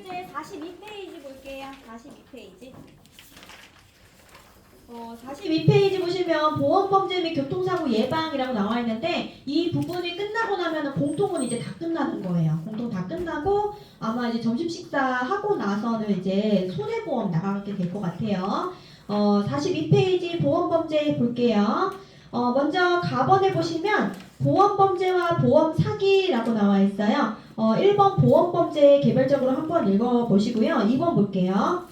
문제 42페이지 볼게요. 42페이지. 42페이지 보시면 보험범죄 및 교통사고 예방이라고 나와 있는데 이 부분이 끝나고 나면 공통은 이제 다 끝나는 거예요. 공통 다 끝나고 아마 이제 점심 식사하고 나서는 이제 손해보험 나가게 될 것 같아요. 42페이지 보험범죄 볼게요. 먼저 가번에 보시면 보험범죄와 보험사기라고 나와 있어요. 1번 보험범죄 개별적으로 한번 읽어보시고요. 2번 볼게요.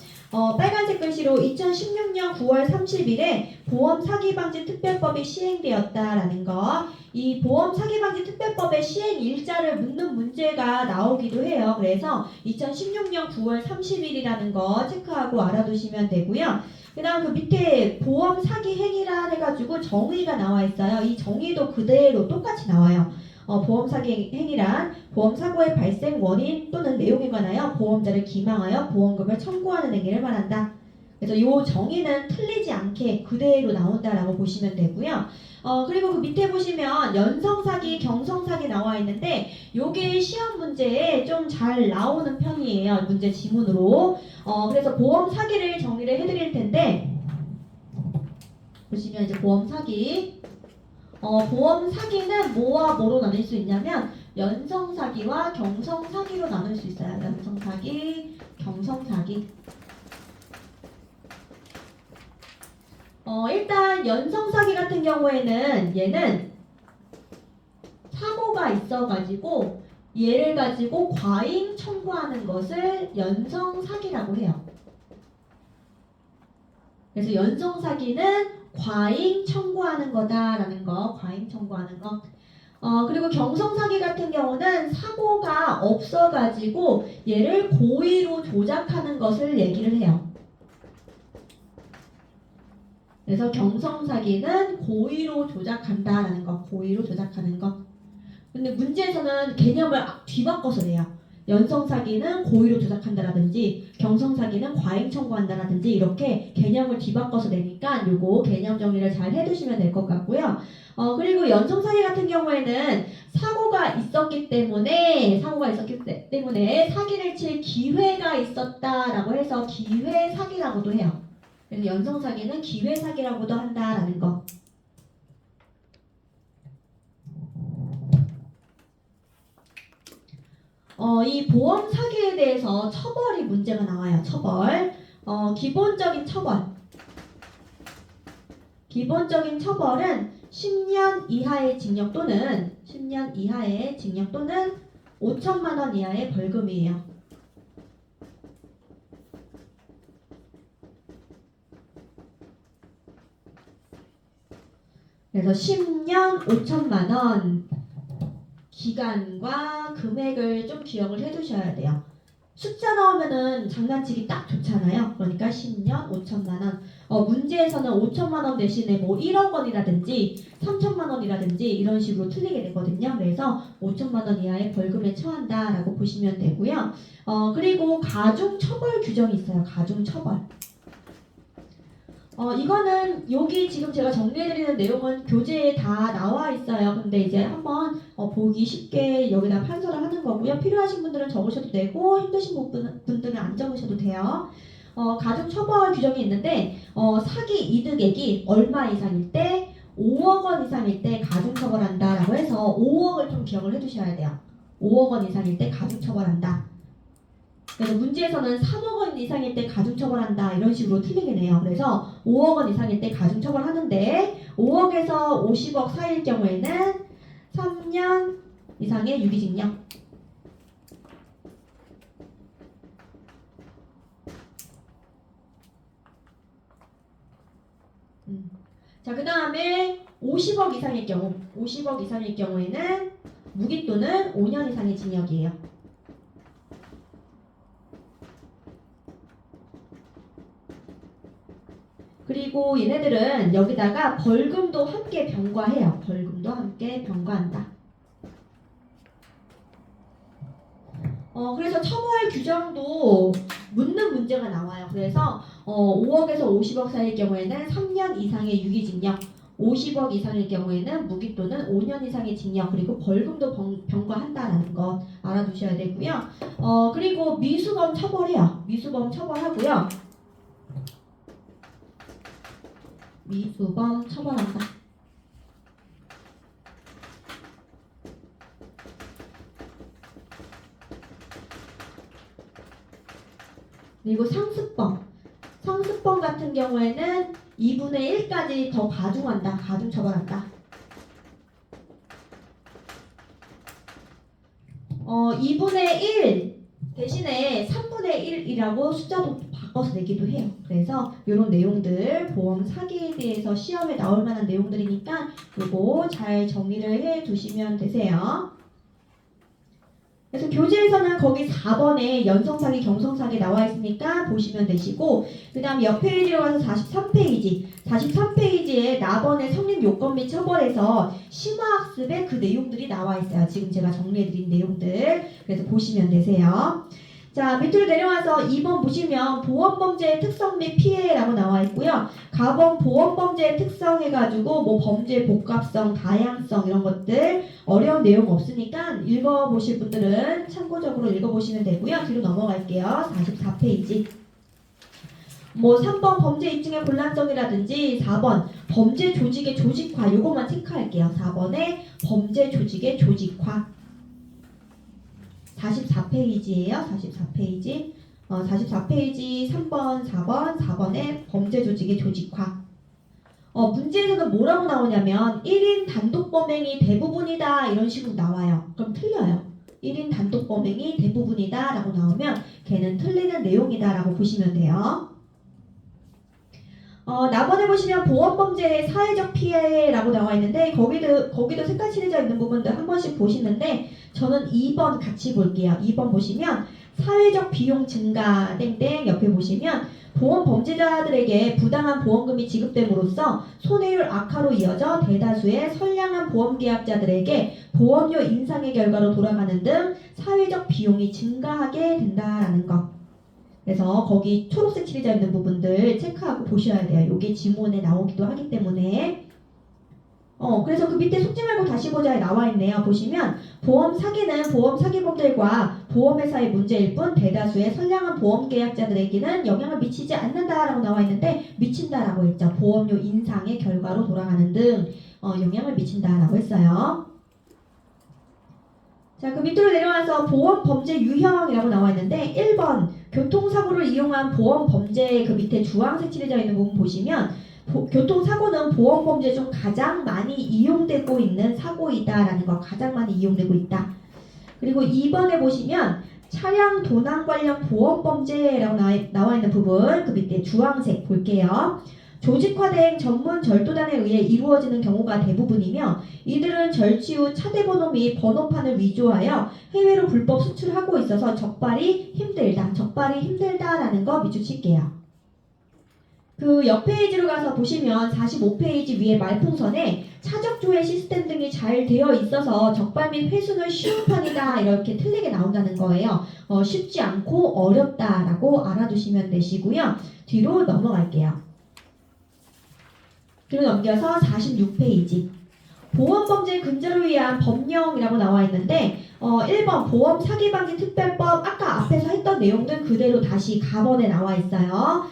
빨간색 글씨로 2016년 9월 30일에 보험사기방지특별법이 시행되었다라는 거. 이 보험사기방지특별법의 시행일자를 묻는 문제가 나오기도 해요. 그래서 2016년 9월 30일이라는 거 체크하고 알아두시면 되고요. 그 다음 그 밑에 보험 사기 행위라 해가지고 정의가 나와 있어요. 이 정의도 그대로 똑같이 나와요. 보험 사기 행위란 보험 사고의 발생 원인 또는 내용에 관하여 보험자를 기망하여 보험금을 청구하는 행위를 말한다. 그래서 이 정의는 틀리지 않게 그대로 나온다라고 보시면 되고요. 그리고 그 밑에 보시면 연성사기, 경성사기 나와 있는데 요게 시험 문제에 좀 잘 나오는 편이에요. 문제 지문으로. 그래서 보험 사기를 정리를 해드릴 텐데 보시면 이제 보험 사기. 보험 사기는 뭐와 뭐로 나눌 수 있냐면 연성 사기와 경성 사기로 나눌 수 있어요. 연성 사기, 경성 사기. 일단 연성 사기 같은 경우에는 얘는 사고가 있어가지고 얘를 가지고 과잉 청구하는 것을 연성 사기라고 해요. 그래서 연성 사기는 과잉 청구하는 거다라는 거, 과잉 청구하는 거. 그리고 경성 사기 같은 경우는 사고가 없어가지고 얘를 고의로 조작하는 것을 얘기를 해요. 그래서 경성 사기는 고의로 조작한다라는 거, 고의로 조작하는 거. 근데 문제에서는 개념을 뒤바꿔서 내요. 연성 사기는 고의로 조작한다라든지 경성 사기는 과잉 청구한다라든지 이렇게 개념을 뒤바꿔서 내니까 요거 개념 정리를 잘 해두시면 될 것 같고요. 그리고 연성 사기 같은 경우에는 사고가 있었기 때문에 사기를 칠 기회가 있었다라고 해서 기회 사기라고도 해요. 그래서 연성 사기는 기회 사기라고도 한다라는 거. 이 보험 사기에 대해서 처벌이 문제가 나와요. 처벌. 기본적인 처벌. 기본적인 처벌은 10년 이하의 징역 또는 10년 이하의 징역 또는 5천만 원 이하의 벌금이에요. 그래서 10년 5천만 원 기간과 금액을 좀 기억을 해두셔야 돼요. 숫자 나오면은 장난치기 딱 좋잖아요. 그러니까 10년 5천만 원. 문제에서는 5천만 원 대신에 뭐 1억 원이라든지 3천만 원이라든지 이런 식으로 틀리게 되거든요. 그래서 5천만 원 이하의 벌금에 처한다라고 보시면 되고요. 그리고 가중 처벌 규정이 있어요. 가중 처벌. 이거는 여기 지금 제가 정리해드리는 내용은 교재에 다 나와 있어요. 근데 이제 한번 보기 쉽게 여기다 판서를 하는 거고요. 필요하신 분들은 적으셔도 되고 힘드신 분들은 안 적으셔도 돼요. 가중 처벌 규정이 있는데 사기 이득액이 얼마 이상일 때 5억 원 이상일 때 가중 처벌한다라고 해서 5억을 좀 기억을 해두셔야 돼요. 5억 원 이상일 때 가중 처벌한다. 그래서 문제에서는 3억 원 이상일 때 가중처벌한다 이런 식으로 틀리게 돼요. 그래서 5억 원 이상일 때 가중처벌하는데 5억에서 50억 사이일 경우에는 3년 이상의 유기징역. 자, 그 다음에 50억 이상일 경우에는 무기 또는 5년 이상의 징역이에요. 그리고 얘네들은 여기다가 벌금도 함께 병과해요. 벌금도 함께 병과한다. 그래서 처벌 규정도 묻는 문제가 나와요. 그래서 5억에서 50억 사이일 경우에는 3년 이상의 유기징역, 50억 이상일 경우에는 무기 또는 5년 이상의 징역, 그리고 벌금도 병과한다라는 거 알아두시면 알아두셔야 되고요. 그리고 미수범 처벌해요. 미수범 처벌하고요. 미수범 처벌한다. 그리고 상습범 같은 경우에는 2분의 1까지 더 가중한다. 가중 처벌한다. 2분의 1 대신에 3분의 1이라고 숫자도 바꿔서 내기도 해요. 그래서 이런 내용들 보험 사기에 대해서 시험에 나올 만한 내용들이니까 이거 잘 정리를 해 두시면 되세요. 그래서 교재에서는 거기 4번에 연성사기, 경성사기 나와 있으니까 보시면 되시고, 그 다음 옆 페이지로 가서 43페이지. 43페이지에 나번의 성립 요건 및 처벌에서 심화학습의 그 내용들이 나와 있어요. 지금 제가 정리해드린 내용들. 그래서 보시면 되세요. 자, 밑으로 내려와서 2번 보시면 보험범죄의 특성 및 피해라고 나와 있고요. 가번 보험범죄의 특성 해가지고 뭐 범죄 복합성, 다양성 이런 것들 어려운 내용 없으니까 읽어보실 분들은 참고적으로 읽어보시면 되고요. 뒤로 넘어갈게요. 44페이지. 뭐 3번 범죄 입증의 곤란성이라든지 4번 범죄 조직의 조직화 요것만 체크할게요. 4번에 범죄 조직의 조직화 44페이지예요. 44페이지. 44페이지 3번, 4번에 범죄 조직의 조직화. 문제에서는 뭐라고 나오냐면 1인 단독 범행이 대부분이다 이런 식으로 나와요. 그럼 틀려요. 1인 단독 범행이 대부분이다 라고 나오면 걔는 틀리는 내용이다 라고 보시면 돼요. 나번에 보시면 보험범죄의 사회적 피해라고 나와 있는데 거기도 색깔 칠해져 있는 부분들 한 번씩 보시는데 저는 2번 같이 볼게요. 2번 보시면 사회적 비용 증가 땡땡 옆에 보시면 보험 범죄자들에게 부당한 보험금이 지급됨으로써 손해율 악화로 이어져 대다수의 선량한 보험계약자들에게 보험료 인상의 결과로 돌아가는 등 사회적 비용이 증가하게 된다라는 것. 그래서 거기 초록색 칠해져 있는 부분들 체크하고 보셔야 돼요. 이게 지문에 나오기도 하기 때문에. 그래서 그 밑에 속지 말고 다시 보자에 나와 있네요. 보시면 보험 사기는 보험 사기범들과 보험회사의 문제일 뿐 대다수의 선량한 보험계약자들에게는 영향을 미치지 않는다라고 나와 있는데 미친다라고 했죠. 보험료 인상의 결과로 돌아가는 등 영향을 미친다라고 했어요. 자, 그 밑으로 내려와서 보험 범죄 유형이라고 나와 있는데 1번 교통사고를 이용한 보험 범죄 그 밑에 주황색 칠해져 있는 부분 보시면 교통사고는 보험 범죄 중 가장 많이 이용되고 있는 사고이다라는 거 가장 많이 이용되고 있다. 그리고 2번에 보시면 차량 도난 관련 보험 범죄라고 나와 있는 부분 그 밑에 주황색 볼게요. 조직화된 전문 절도단에 의해 이루어지는 경우가 대부분이며 이들은 절취 후 차대번호 및 번호판을 위조하여 해외로 불법 수출하고 있어서 적발이 힘들다라는 거 밑줄 칠게요. 그 옆 페이지로 가서 보시면 45페이지 위에 말풍선에 차적 조회 시스템 등이 잘 되어 있어서 적발 및 회수는 쉬운 편이다 이렇게 틀리게 나온다는 거예요. 쉽지 않고 어렵다라고 알아두시면 되시고요. 뒤로 넘어갈게요. 뒤로 넘겨서 46페이지. 보험범죄 근절을 위한 법령이라고 나와 있는데 1번 보험 사기방지 특별법 아까 앞에서 했던 내용들 그대로 다시 가번에 나와 있어요.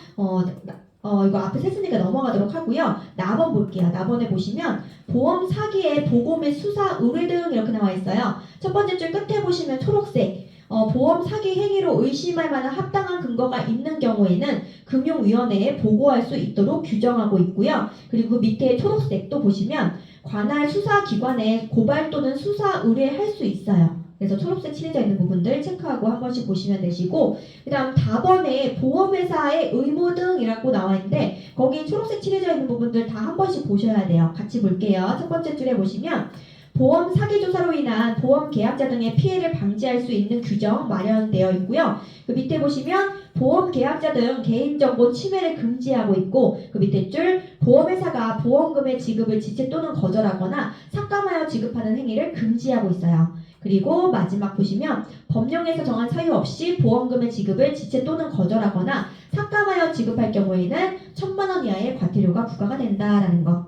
이거 앞에서 했으니까 넘어가도록 하고요. 나번 볼게요. 나번에 보시면 보험 사기의 보고 및 수사 의뢰 등 이렇게 나와 있어요. 첫 번째 줄 끝에 보시면 초록색 보험 사기 행위로 의심할 만한 합당한 근거가 있는 경우에는 금융위원회에 보고할 수 있도록 규정하고 있고요. 그리고 그 밑에 초록색도 보시면 관할 수사기관에 고발 또는 수사 의뢰할 수 있어요. 그래서 초록색 칠해져 있는 부분들 체크하고 한 번씩 보시면 되시고 그 다음 다번에 보험회사의 의무 등이라고 나와 있는데 거기 초록색 칠해져 있는 부분들 다 한 번씩 보셔야 돼요. 같이 볼게요. 첫 번째 줄에 보시면 보험 사기 조사로 인한 보험 계약자 등의 피해를 방지할 수 있는 규정 마련되어 있고요. 그 밑에 보시면 보험 계약자 등 개인정보 침해를 금지하고 있고 그 밑에 줄 보험회사가 보험금의 지급을 지체 또는 거절하거나 삭감하여 지급하는 행위를 금지하고 있어요. 그리고 마지막 보시면 법령에서 정한 사유 없이 보험금의 지급을 지체 또는 거절하거나 삭감하여 지급할 경우에는 1,000만 원 이하의 과태료가 부과가 된다라는 거.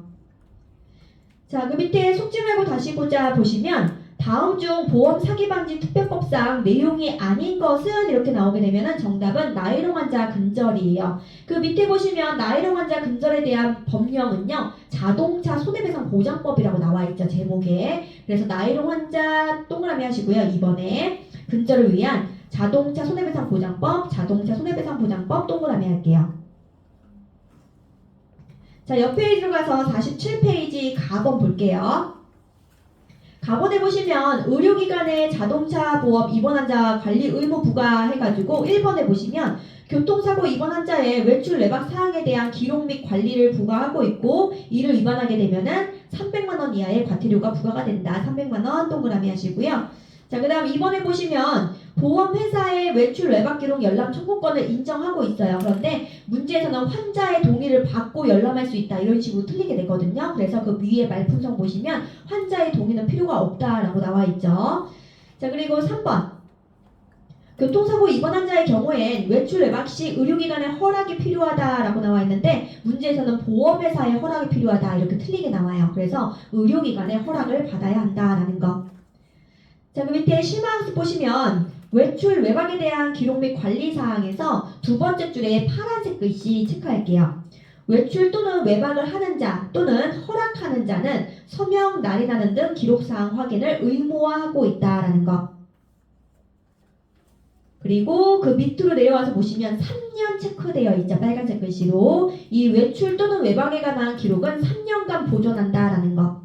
자, 그 밑에 속지 말고 다시 보자 보시면 다음 중 보험 사기 방지 특별법상 내용이 아닌 것은 이렇게 나오게 되면은 정답은 나이롱 환자 근절이에요. 그 밑에 보시면 나이롱 환자 근절에 대한 법령은요. 자동차 손해배상 보장법이라고 나와 있죠. 제목에. 그래서 나이롱 환자 동그라미 하시고요. 2번에 근절을 위한 자동차 손해배상 보장법, 자동차 손해배상 보장법 동그라미 할게요. 자, 옆 페이지로 가서 47페이지 가번 볼게요. 가번에 보시면 의료기관의 자동차 보험 입원 환자 관리 의무 부과해가지고 1번에 보시면 교통사고 입원 환자의 외출 외박 사항에 대한 기록 및 관리를 부과하고 있고 이를 위반하게 되면은 300만 원 이하의 과태료가 부과가 된다. 300만 원 동그라미 하시고요. 자, 그 다음 2번에 보시면 보험회사의 외출 외박 기록 열람 청구권을 인정하고 있어요. 그런데 문제에서는 환자의 동의를 받고 열람할 수 있다. 이런 식으로 틀리게 되거든요. 그래서 그 위에 말풍선 보시면 환자의 동의는 필요가 없다라고 나와 있죠. 자, 그리고 3번. 교통사고 입원 환자의 경우엔 외출 외박 시 의료기관의 허락이 필요하다라고 나와 있는데 문제에서는 보험회사의 허락이 필요하다. 이렇게 틀리게 나와요. 그래서 의료기관의 허락을 받아야 한다라는 거. 자, 그 밑에 실마학습 보시면 외출 외박에 대한 기록 및 관리 사항에서 두 번째 줄에 파란색 글씨 체크할게요. 외출 또는 외박을 하는 자 또는 허락하는 자는 서명, 날인하는 등 기록사항 확인을 의무화하고 있다라는 것. 그리고 그 밑으로 내려와서 보시면 3년 체크되어 있죠. 빨간색 글씨로. 이 외출 또는 외박에 관한 기록은 3년간 보존한다라는 것.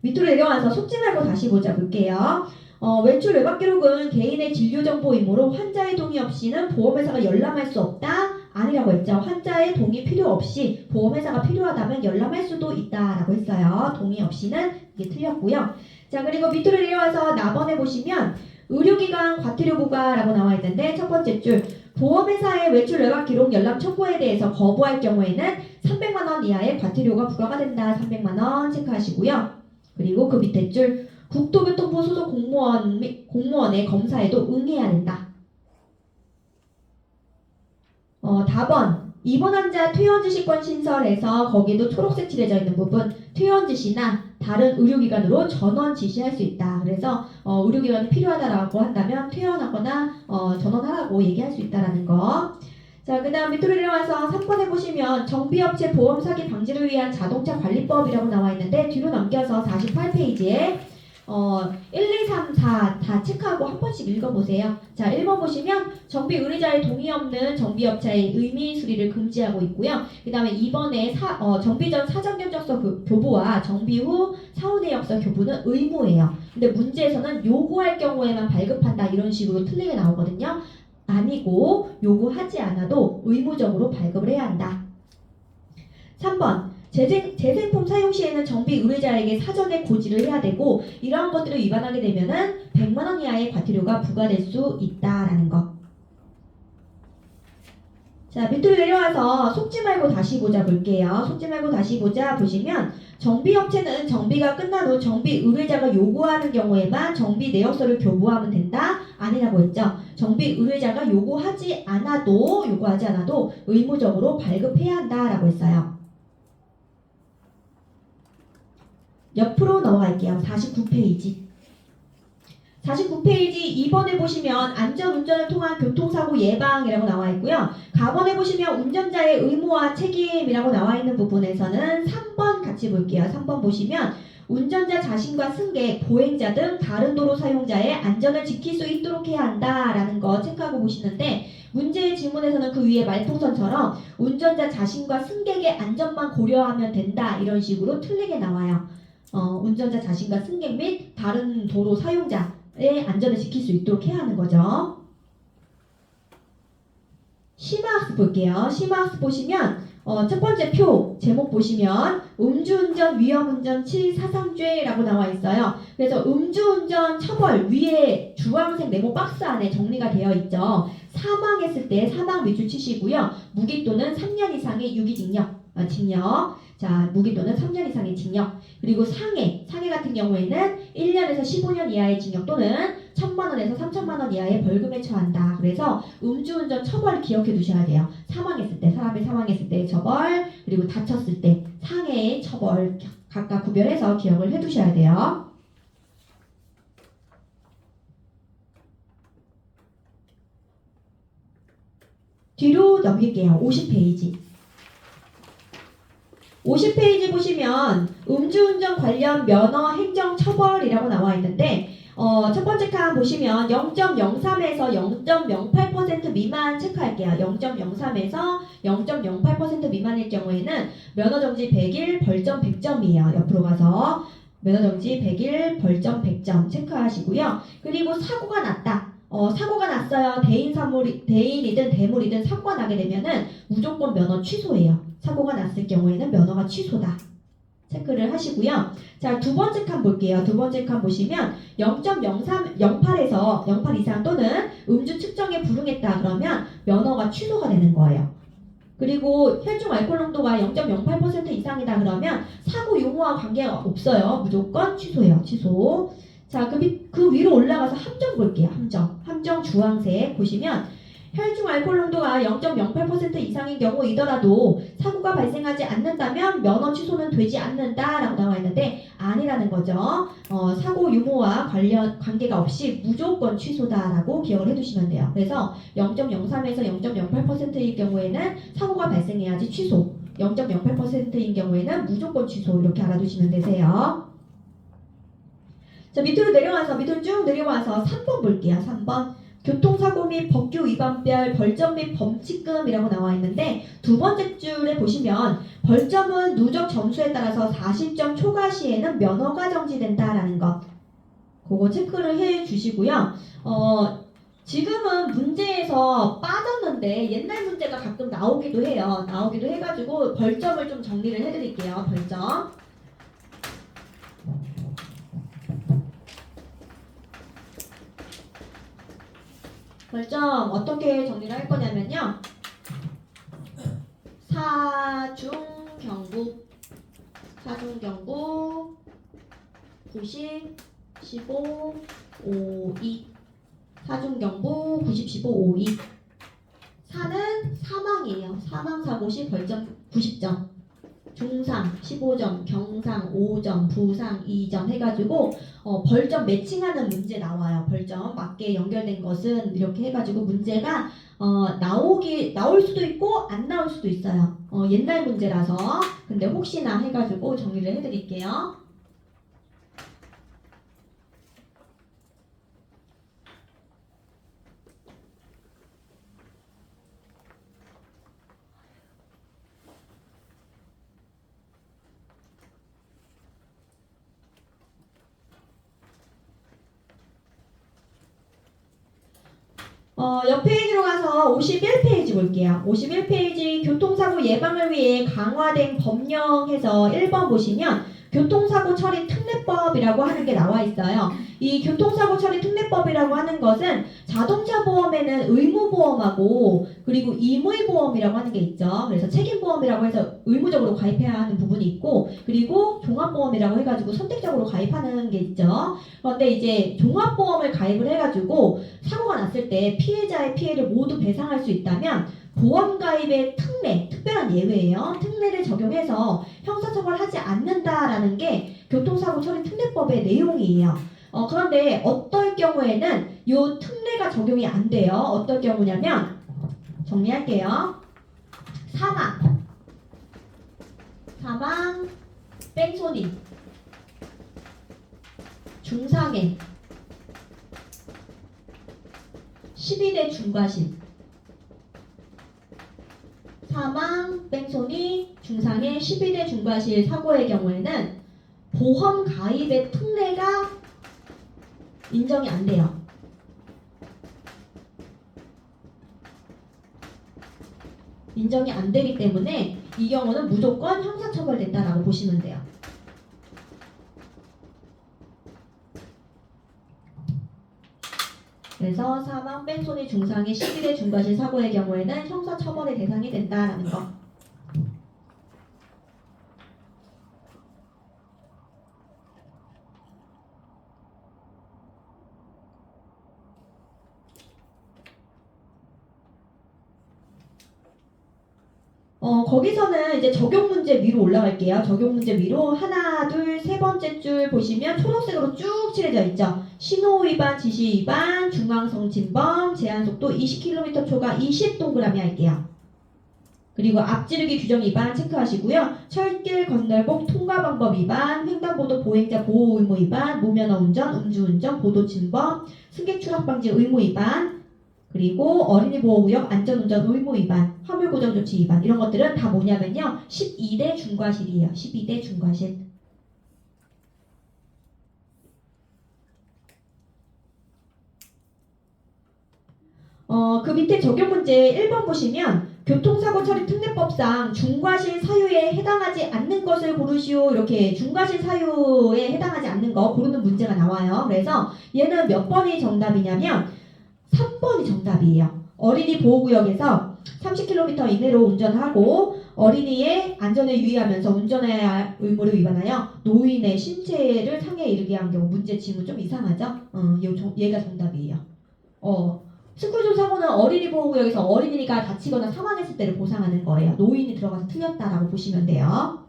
밑으로 내려와서 속지 말고 다시 볼게요. 외출 외박 기록은 개인의 진료 정보이므로 환자의 동의 없이는 보험회사가 열람할 수 없다? 아니라고 했죠. 환자의 동의 필요 없이 보험회사가 필요하다면 열람할 수도 있다라고 했어요. 동의 없이는 이게 틀렸고요. 자, 그리고 밑으로 내려와서 나번에 보시면 의료기관 과태료 부과라고 나와 있는데 첫 번째 줄 보험회사의 외출 외박 기록 열람 청구에 대해서 거부할 경우에는 300만 원 이하의 과태료가 부과가 된다. 300만 원 체크하시고요. 그리고 그 밑에 줄 국토교통부 소속 공무원의 검사에도 응해야 된다. 답은 입원 환자 퇴원 지시권 신설해서 거기에도 초록색 칠해져 있는 부분 퇴원 지시나 다른 의료기관으로 전원 지시할 수 있다. 그래서 의료기관이 필요하다라고 한다면 퇴원하거나 전원하라고 얘기할 수 있다라는 거. 자, 그 다음 밑으로 내려와서 3번에 보시면 정비업체 보험 사기 방지를 위한 자동차 관리법이라고 나와 있는데 뒤로 넘겨서 48페이지에 1, 2, 3, 4 다 체크하고 한 번씩 읽어보세요. 자, 1번 보시면 정비 의뢰자의 동의 없는 정비업체의 의미 수리를 금지하고 있고요. 그 다음에 2번에 정비 전 사전 견적서 교부와 정비 후 사후 내역서 교부는 의무예요. 근데 문제에서는 요구할 경우에만 발급한다 이런 식으로 틀리게 나오거든요. 아니고 요구하지 않아도 의무적으로 발급을 해야 한다. 3번 재생품 사용 시에는 정비 의뢰자에게 사전에 고지를 해야 되고 이러한 것들을 위반하게 되면은 100만 원 이하의 과태료가 부과될 수 있다라는 것. 자, 밑으로 내려와서 속지 말고 다시 보자 볼게요. 속지 말고 다시 보자 보시면 정비업체는 정비가 끝난 후 정비 의뢰자가 요구하는 경우에만 정비 내역서를 교부하면 된다? 아니라고 했죠. 정비 의뢰자가 요구하지 않아도 의무적으로 발급해야 한다라고 했어요. 옆으로 넘어갈게요. 49페이지. 49페이지 2번에 보시면 안전운전을 통한 교통사고 예방이라고 나와 있고요. 가번에 보시면 운전자의 의무와 책임이라고 나와 있는 부분에서는 3번 같이 볼게요. 3번 보시면 운전자 자신과 승객, 보행자 등 다른 도로 사용자의 안전을 지킬 수 있도록 해야 한다라는 거 체크하고 보시는데 문제의 질문에서는 그 위에 말풍선처럼 운전자 자신과 승객의 안전만 고려하면 된다 이런 식으로 틀리게 나와요. 운전자 자신과 승객 및 다른 도로 사용자의 안전을 지킬 수 있도록 해야 하는 거죠. 심화학습 볼게요. 심화학습 보시면 첫 번째 표 제목 보시면 음주운전 위험운전 7사상죄라고 나와 있어요. 그래서 음주운전 처벌 위에 주황색 네모 박스 안에 정리가 되어 있죠. 사망했을 때 사망 밑줄 치시고요. 무기 또는 3년 이상의 유기징역, 징역. 자, 무기 또는 3년 이상의 징역. 그리고 상해 같은 경우에는 1년에서 15년 이하의 징역 또는 1,000만 원에서 3,000만 원 이하의 벌금에 처한다. 그래서 음주운전 처벌 기억해 두셔야 돼요. 사망했을 때, 사람이 사망했을 때의 처벌, 그리고 다쳤을 때, 상해, 처벌 각각 구별해서 기억을 해두셔야 돼요. 뒤로 넘길게요. 50페이지. 50페이지 보시면 음주운전 관련 면허 행정 처벌이라고 나와 있는데 첫 번째 칸 보시면 0.03에서 0.08% 미만 체크할게요. 0.03에서 0.08% 미만일 경우에는 면허정지 100일, 벌점 100점이에요. 옆으로 가서 면허정지 100일, 벌점 100점 체크하시고요. 그리고 사고가 났다. 사고가 났어요. 대인이든 대물이든 사고가 나게 되면은 무조건 면허 취소예요. 사고가 났을 경우에는 면허가 취소다. 체크를 하시고요. 자, 두 번째 칸 볼게요. 두 번째 칸 보시면 0.08에서 08 이상 또는 음주 측정에 불응했다 그러면 면허가 취소가 되는 거예요. 그리고 혈중 알코올 농도가 0.08% 이상이다 그러면 사고 유무와 관계가 없어요. 무조건 취소예요. 취소. 자, 그 위로 올라가서 함정 볼게요. 함정 주황색 보시면 혈중 알코올 농도가 0.08% 이상인 경우이더라도 사고가 발생하지 않는다면 면허 취소는 되지 않는다라고 나와 있는데 아니라는 거죠. 사고 유무와 관계가 없이 무조건 취소다라고 기억을 해두시면 돼요. 그래서 0.03에서 0.08%일 경우에는 사고가 발생해야지 취소, 0.08%인 경우에는 무조건 취소 이렇게 알아두시면 되세요. 자, 밑으로 쭉 내려와서 3번 볼게요. 3번. 교통사고 및 법규 위반별 벌점 및 범칙금이라고 나와 있는데 두 번째 줄에 보시면 벌점은 누적 점수에 따라서 40점 초과 시에는 면허가 정지된다라는 것. 그거 체크를 해 주시고요. 지금은 문제에서 빠졌는데 옛날 문제가 가끔 나오기도 해요. 나오기도 해가지고 벌점을 좀 정리를 해드릴게요. 벌점. 벌점 어떻게 정리를 할 거냐면요. 사중경부 90, 15, 52 사중경부 90, 15, 52 4는 사망이에요. 사망사고 시 벌점 90점 중상 15점, 경상 5점, 부상 2점 해가지고 벌점 매칭하는 문제 나와요. 벌점 맞게 연결된 것은 이렇게 해가지고 문제가 나올 수도 있고 안 나올 수도 있어요. 옛날 문제라서 근데 혹시나 해가지고 정리를 해드릴게요. 옆 페이지로 가서 51페이지 볼게요. 51페이지 교통사고 예방을 위해 강화된 법령에서 1번 보시면 교통사고 처리 특례법이라고 하는 게 나와 있어요. 이 교통사고 처리 특례법이라고 하는 것은 자동차 보험에는 의무보험하고 그리고 임의보험이라고 하는 게 있죠. 그래서 책임보험이라고 해서 의무적으로 가입해야 하는 부분이 있고 그리고 종합보험이라고 해가지고 선택적으로 가입하는 게 있죠. 그런데 이제 종합보험을 가입을 해가지고 사고가 났을 때 피해자의 피해를 모두 배상할 수 있다면 보험가입의 특례, 특별한 예외예요. 특례를 적용해서 형사처벌하지 않는다라는 게 교통사고 처리 특례법의 내용이에요. 그런데 어떨 경우에는 이 특례가 적용이 안 돼요. 어떨 경우냐면 정리할게요. 사망, 뺑소니, 중상해, 12대 중과실 사망, 뺑소니, 중상해, 12대 중과실 사고의 경우에는 보험 가입의 특례가 인정이 안 돼요. 인정이 안 되기 때문에 이 경우는 무조건 형사처벌된다라고 보시면 돼요. 그래서 사망, 뺑소니, 중상해, 12대 중과실 사고의 경우에는 형사처벌의 대상이 된다라는 거. 거기서는 이제 적용 문제 위로 올라갈게요. 적용 문제 위로 하나, 둘, 세 번째 줄 보시면 초록색으로 쭉 칠해져 있죠. 신호 위반, 지시 위반, 중앙선 침범, 제한속도 20km 초과 20 동그라미 할게요. 그리고 앞지르기 규정 위반 체크하시고요. 철길 건널복 통과 방법 위반, 횡단보도 보행자 보호 의무 위반, 무면허 운전, 음주운전, 보도 침범, 승객 추락 방지 의무 위반, 그리고 어린이 보호구역 안전운전 의무 위반, 화물 고정 조치 위반 이런 것들은 다 뭐냐면요. 12대 중과실이에요. 12대 중과실. 그 밑에 적용 문제 1번 보시면 교통사고 처리 특례법상 중과실 사유에 해당하지 않는 것을 고르시오. 이렇게 중과실 사유에 해당하지 않는 거 고르는 문제가 나와요. 그래서 얘는 몇 번이 정답이냐면 3번이 정답이에요. 어린이 보호구역에서 30km 이내로 운전하고 어린이의 안전에 유의하면서 운전해야 할 의무를 위반하여 노인의 신체를 상해에 이르게 한 경우 문제 지문 좀 이상하죠? 얘가 정답이에요. 스쿨존 사고는 어린이 보호구역에서 어린이가 다치거나 사망했을 때를 보상하는 거예요. 노인이 들어가서 틀렸다라고 보시면 돼요.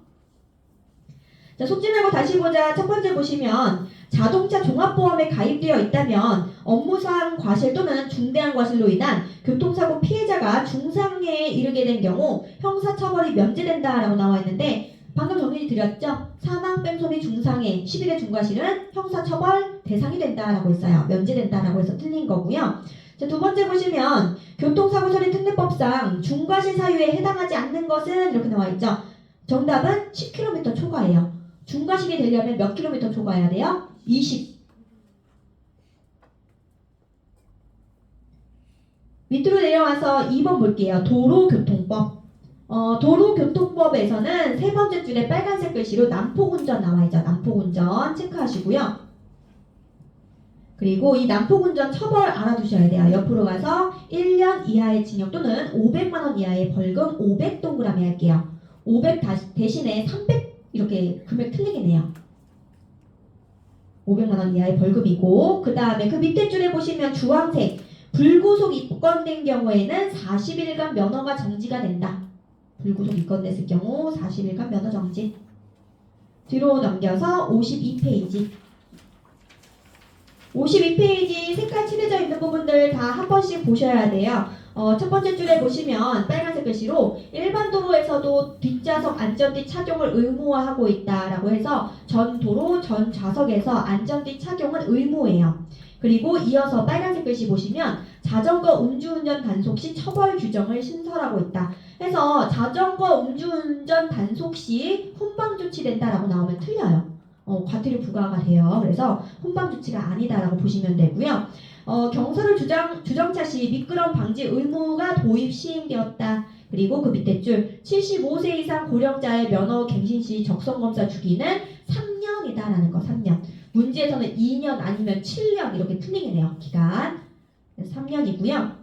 자, 속지 말고 다시 보자. 첫 번째 보시면 자동차 종합보험에 가입되어 있다면 업무상 과실 또는 중대한 과실로 인한 교통사고 피해자가 중상해에 이르게 된 경우 형사처벌이 면제된다라고 나와 있는데 방금 정리 드렸죠? 사망, 뺑소니, 중상해, 11의 중과실은 형사처벌 대상이 된다라고 했어요. 면제된다라고 해서 틀린 거고요. 자, 두 번째 보시면 교통사고 처리 특례법상 중과실 사유에 해당하지 않는 것은 이렇게 나와 있죠. 정답은 10km 초과예요. 중과실이 되려면 몇 킬로미터 초과해야 돼요? 20. 밑으로 내려와서 2번 볼게요. 도로교통법. 도로교통법에서는 세 번째 줄에 빨간색 글씨로 난폭운전 나와 있죠. 난폭운전 체크하시고요. 그리고 이 난폭운전 처벌 알아두셔야 돼요. 옆으로 가서 1년 이하의 징역 또는 500만원 이하의 벌금 500 동그라미 할게요. 500 대신에 300 이렇게 금액 틀리긴 해요. 500만원 이하의 벌금이고 그 다음에 그 밑에 줄에 보시면 주황색 불구속 입건된 경우에는 40일간 면허가 정지가 된다. 불구속 입건됐을 경우 40일간 면허 정지. 뒤로 넘겨서 52페이지. 52페이지 색깔 칠해져 있는 부분들 다 한 번씩 보셔야 돼요. 첫 번째 줄에 보시면 빨간색 글씨로 일반 도로에서도 뒷좌석 안전띠 착용을 의무화하고 있다라고 해서 전 도로 전 좌석에서 안전띠 착용은 의무예요. 그리고 이어서 빨간색 글씨 보시면 자전거 음주운전 단속 시 처벌 규정을 신설하고 있다. 해서 자전거 음주운전 단속 시 훈방 조치된다라고 나오면 틀려요. 과태료 부과가 돼요. 그래서 훈방 조치가 아니다라고 보시면 되고요. 경사를 주정차 시 미끄럼 방지 의무가 도입 시행되었다. 그리고 그 밑에 줄 75세 이상 고령자의 면허 갱신 시 적성검사 주기는 3년이다라는 거. 3년. 문제에서는 2년 아니면 7년 이렇게 틀리게 돼요. 기간. 3년이고요.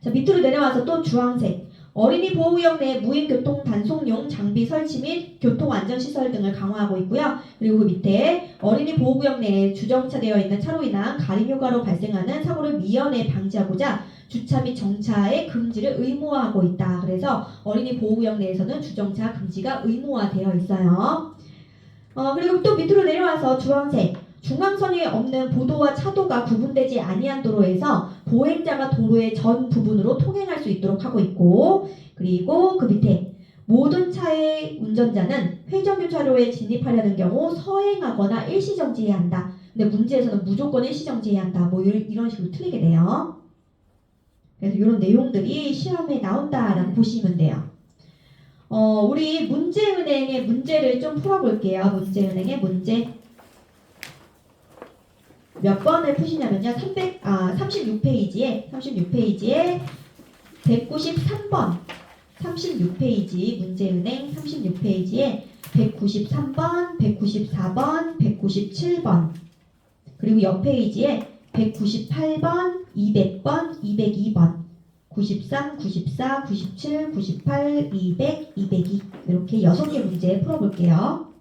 자, 밑으로 내려와서 또 주황색. 어린이 보호구역 내 무인 교통 단속용 장비 설치 및 교통안전시설 등을 강화하고 있고요. 그리고 그 밑에 어린이 보호구역 내에 주정차되어 있는 차로 인한 가림 효과로 발생하는 사고를 미연에 방지하고자 주차 및 정차의 금지를 의무화하고 있다. 그래서 어린이 보호구역 내에서는 주정차 금지가 의무화되어 있어요. 그리고 또 밑으로 내려와서 주황색. 중앙선이 없는 보도와 차도가 구분되지 아니한 도로에서 보행자가 도로의 전 부분으로 통행할 수 있도록 하고 있고 그리고 그 밑에 모든 차의 운전자는 회전교차로에 진입하려는 경우 서행하거나 일시정지해야 한다. 근데 문제에서는 무조건 일시정지해야 한다. 뭐 이런 식으로 틀리게 돼요. 그래서 이런 내용들이 시험에 나온다라고 보시면 돼요. 우리 문제은행의 문제를 좀 풀어볼게요. 문제은행의 문제. 몇 번을 푸시냐면요. 36페이지에 193번 36페이지 문제은행 36페이지에 193번, 194번, 197번 그리고 옆 페이지에 198번, 200번, 202번 93, 94, 97, 98, 200, 202 이렇게 6개 문제 풀어볼게요.